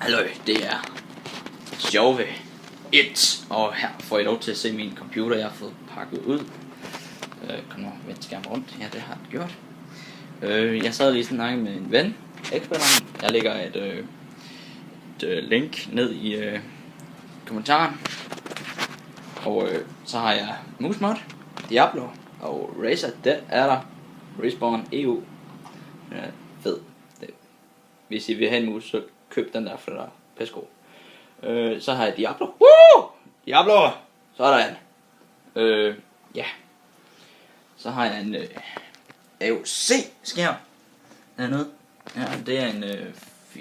Hallo, det er Sjove 1, og her får I lov til at se min computer, jeg har fået pakket ud. Kom nu, vend skærmen rundt. Ja, det har det gjort. Jeg sad lige snakket med en ven, X-spilleren. Jeg lægger et link ned i kommentaren. Og så har jeg Musmod, Diablo og Razer. Der er der Respawn EU. Fed. Hvis I vil have en mus, så køb den der, for der er pæsko. Så har jeg Diablo. Woo! Diablo! Sådan. Ja. Så har jeg en AOC skærm dernede. Ja, det er en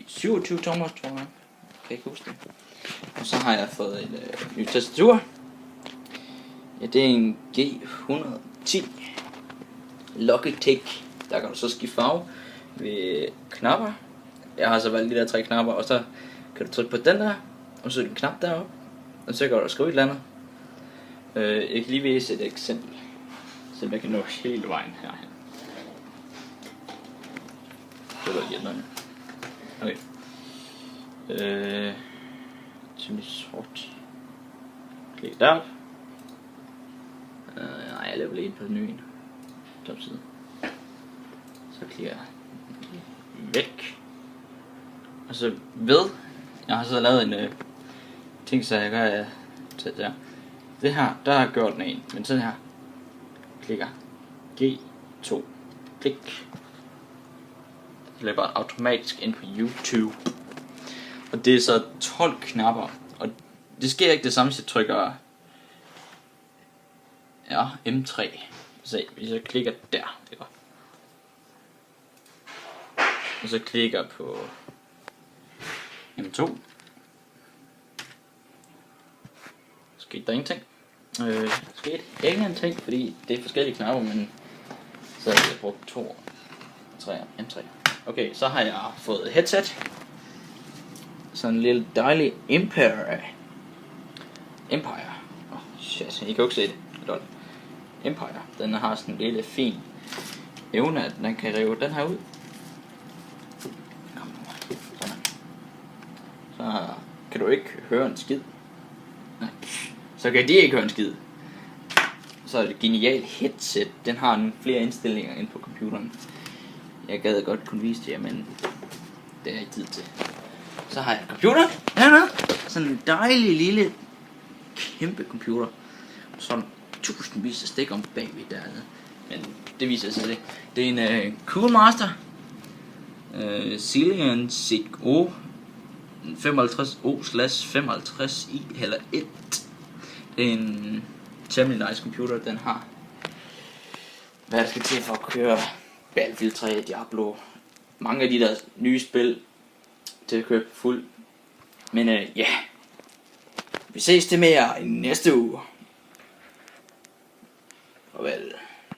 27 tommer, tror jeg. Kan ikke huske det. Og så har jeg fået en ny tastatur. Ja, det er en G110 Logitech. Der kan du så skifte farve ved knapper. Jeg har så valgt de der 3 knapper, og så kan du trykke på den der, og så en knap deroppe, og så kan du skrive et eller andet. Jeg kan lige vise et eksempel, så jeg kan nå hele vejen herhen. Det var hjælperne. Okay. Temmelig sort. Klik derop. Nej, jeg laver lige på den nye topside. Så klikker jeg væk. Og så jeg har så lavet en ting, så jeg kan tage der. Det her, der har gjort den en, men sådan her. Klikker G2. Klik. Det løber automatisk ind på YouTube. Og det er så 12 knapper. Og det sker ikke det samme, hvis jeg trykker M3. Så hvis jeg klikker der, det går. Og så klikker på M2. Skete der ingenting. Skete ingenting, fordi det er forskellige knapper, men så har jeg brugt 2, 3, M3. Okay, så har jeg fået et headset. Sådan en lille dejlig Empire. Shit, I kan jo ikke se det. Empire. Den har sådan en lille fin evne, at den kan rive den her ud. Så kan du ikke høre en skid. Nej. Så kan de ikke høre en skid. Så er det et genialt headset. Den har nogle flere indstillinger inde på computeren. Jeg gad godt kunne vise det jer, men det er ikke tid til. Så har jeg computeren hernede. Sådan en dejlig lille kæmpe computer. Sådan tusindvis af stik om bagved dernede. Men det viser sig det. Det er en Coolmaster Xilion SIG-O 55O/55i eller 1. Det er en temmelig nice computer. Den har hvad der skal til for at køre Battlefield 3, Diablo, mange af de der nye spil til at købe fuld. Men ja, vi ses til mere i næste uge. Farvel.